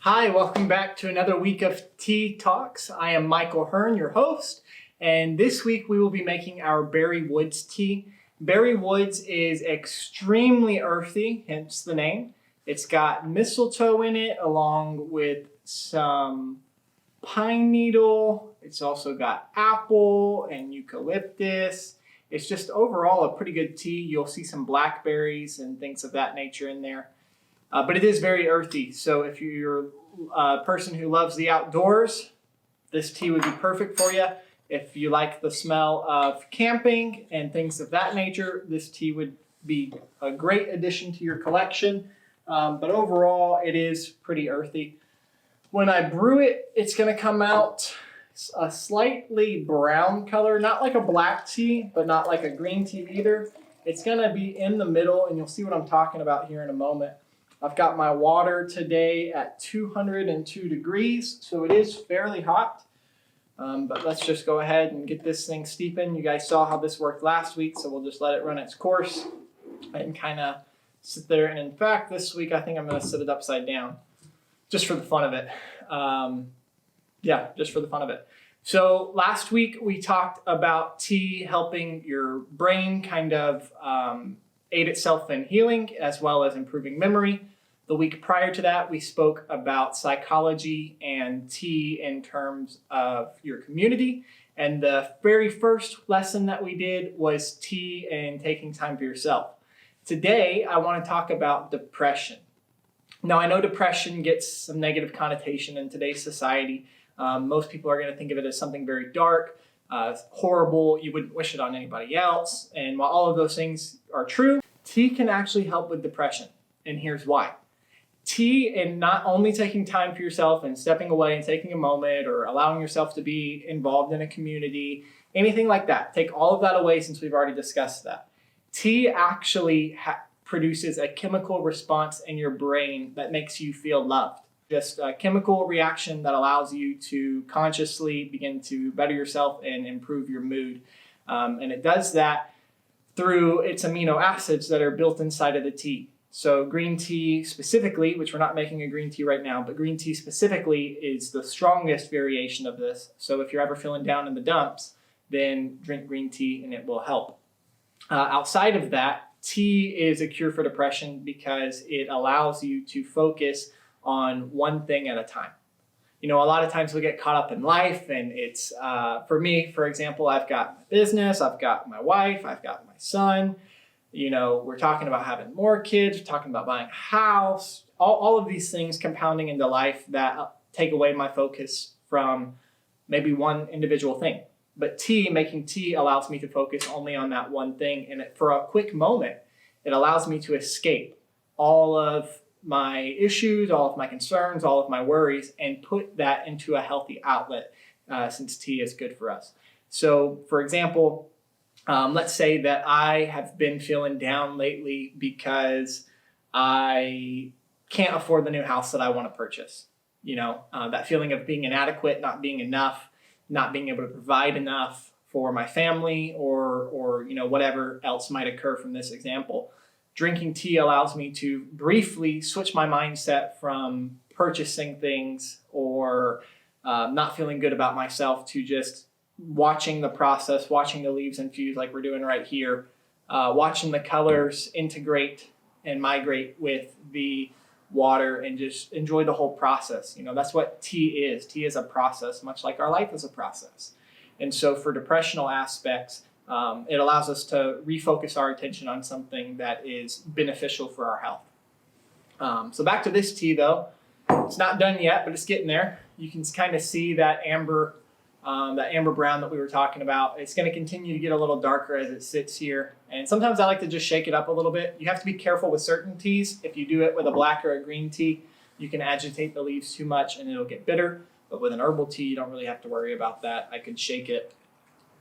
Hi, welcome back to another week of Tea Talks. I am Michael Hearn, your host, and this week we will be making our Berry Woods tea. Berry Woods is extremely earthy, hence the name. It's got mistletoe in it along with some pine needle. It's also got apple and eucalyptus. It's just overall a pretty good tea. You'll see some blackberries and things of that nature in there. But it is very earthy, so if you're a person who loves the outdoors, this tea would be perfect for you. If you like the smell of camping and things of that nature, this tea would be a great addition to your collection. But overall, it is pretty earthy. When I brew it, it's going to come out a slightly brown color, not like a black tea, but not like a green tea either. It's going to be in the middle, and you'll see what I'm talking about here in a moment. I've got my water today at 202 degrees, so it is fairly hot. But let's just go ahead and get this thing steeping. You guys saw how this worked last week, so we'll just let it run its course and kind of sit there. And in fact, this week I think I'm going to sit it upside down just for the fun of it. Just for the fun of it. So last week we talked about tea helping your brain kind of aid itself in healing as well as improving memory. The week prior to that, we spoke about psychology and tea in terms of your community. And the very first lesson that we did was tea and taking time for yourself. Today, I want to talk about depression. Now, I know depression gets some negative connotation in today's society. Most people are going to think of it as something very dark, horrible. You wouldn't wish it on anybody else. And while all of those things are true, tea can actually help with depression. And here's why. Tea and not only taking time for yourself and stepping away and taking a moment or allowing yourself to be involved in a community, anything like that. Take all of that away since we've already discussed that. Tea actually produces a chemical response in your brain that makes you feel loved. Just a chemical reaction that allows you to consciously begin to better yourself and improve your mood. And it does that through its amino acids that are built inside of the tea. So green tea specifically, which we're not making a green tea right now, but green tea specifically is the strongest variation of this. So if you're ever feeling down in the dumps, then drink green tea and it will help. Outside of that, tea is a cure for depression because it allows you to focus on one thing at a time. You know, a lot of times we get caught up in life, and it's, for me, for example, I've got my business, I've got my wife, I've got my son. You know, we're talking about having more kids, we're talking about buying a house, all of these things compounding into life that take away my focus from maybe one individual thing. But making tea allows me to focus only on that one thing. And for a quick moment, it allows me to escape all of my issues, all of my concerns, all of my worries, and put that into a healthy outlet since tea is good for us. So, for example, let's say that I have been feeling down lately because I can't afford the new house that I want to purchase. You know, that feeling of being inadequate, not being enough, not being able to provide enough for my family or you know, whatever else might occur from this example. Drinking tea allows me to briefly switch my mindset from purchasing things or not feeling good about myself to just watching the process, watching the leaves infuse like we're doing right here, watching the colors integrate and migrate with the water and just enjoy the whole process. You know, that's what tea is. Tea is a process, much like our life is a process. And so for depressional aspects, it allows us to refocus our attention on something that is beneficial for our health. So back to this tea though, it's not done yet, but it's getting there. You can kind of see that amber brown that we were talking about. It's going to continue to get a little darker as it sits here. And sometimes I like to just shake it up a little bit. You have to be careful with certain teas. If you do it with a black or a green tea, you can agitate the leaves too much and it'll get bitter. But with an herbal tea, you don't really have to worry about that. I could shake it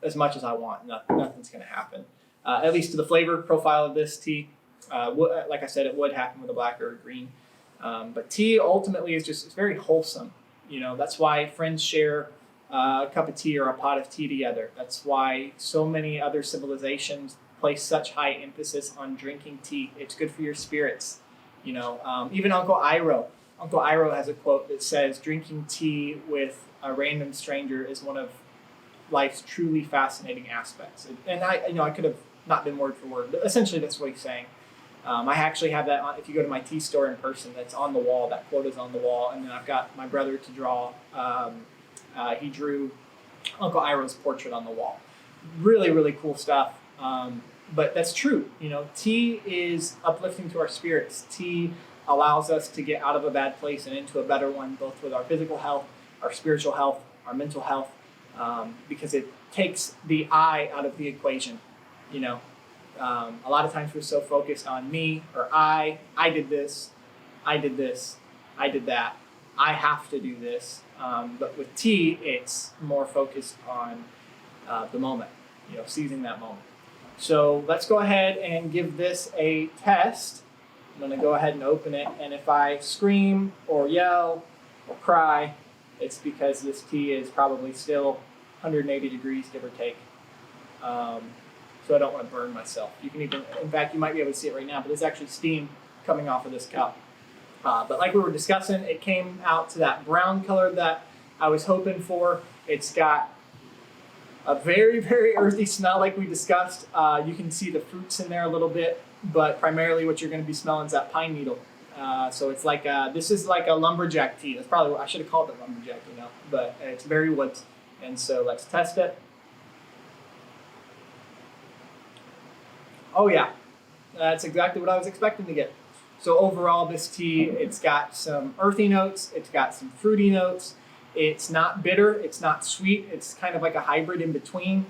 as much as I want. Nothing's going to happen. At least to the flavor profile of this tea. Like I said, it would happen with a black or a green. But tea ultimately is it's very wholesome. You know, that's why friends share a cup of tea or a pot of tea together. That's why so many other civilizations place such high emphasis on drinking tea. It's good for your spirits. You know, even Uncle Iroh Uncle Iroh has a quote that says, "Drinking tea with a random stranger is one of life's truly fascinating aspects." And I could have not been word for word, but essentially that's what he's saying. I actually have that on, if you go to my tea store in person, that's on the wall. That quote is on the wall, and then I've got my brother to draw. He drew Uncle Iroh's portrait on the wall. Really, really cool stuff. But that's true. Tea is uplifting to our spirits. Tea allows us to get out of a bad place and into a better one, both with our physical health, our spiritual health, our mental health, because it takes the I out of the equation. A lot of times we're so focused on me or I did this, I did this, I did that, I have to do this. But with tea, it's more focused on the moment, seizing that moment. So let's go ahead and give this a test. I'm going to go ahead and open it, and if I scream or yell or cry, it's because this tea is probably still 180 degrees, give or take. So I don't want to burn myself. You can even, in fact, you might be able to see it right now, but there's actually steam coming off of this cup. But like we were discussing, it came out to that brown color that I was hoping for. It's got a very, very earthy smell like we discussed. You can see the fruits in there a little bit, but primarily what you're going to be smelling is that pine needle. So it's like this is like a lumberjack tea. That's probably what I should have called it, lumberjack, but it's berry woods. And so let's test it. Oh yeah, that's exactly what I was expecting to get. So overall, this tea, it's got some earthy notes, it's got some fruity notes. It's not bitter, it's not sweet, it's kind of like a hybrid in between.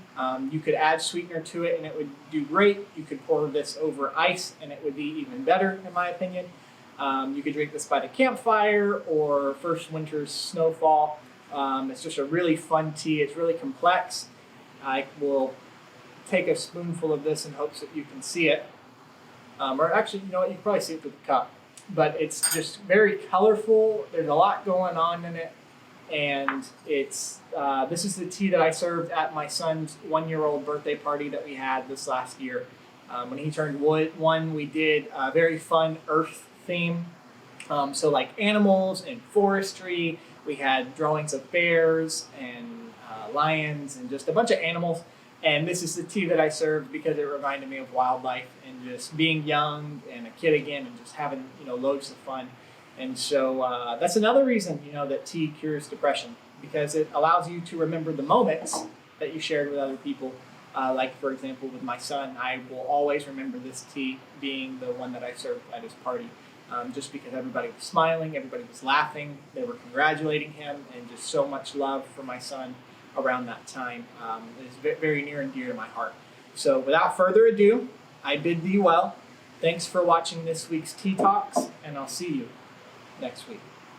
You could add sweetener to it and it would do great. You could pour this over ice and it would be even better, in my opinion. You could drink this by the campfire or first winter's snowfall. It's just a really fun tea. It's really complex. I will take a spoonful of this in hopes that you can see it. Or actually, you can probably see it through the cup. But it's just very colorful. There's a lot going on in it. And it's this is the tea that I served at my son's 1-year-old birthday party that we had this last year. When he turned 1, we did a very fun earth theme. So like animals and forestry. We had drawings of bears and lions and just a bunch of animals. And this is the tea that I served because it reminded me of wildlife and just being young and a kid again and just having, loads of fun. And so that's another reason, that tea cures depression, because it allows you to remember the moments that you shared with other people. Like, for example, with my son, I will always remember this tea being the one that I served at his party, just because everybody was smiling, everybody was laughing, they were congratulating him, and just so much love for my son around that time is very near and dear to my heart. So without further ado, I bid thee well. Thanks for watching this week's Tea Talks, and I'll see you next week.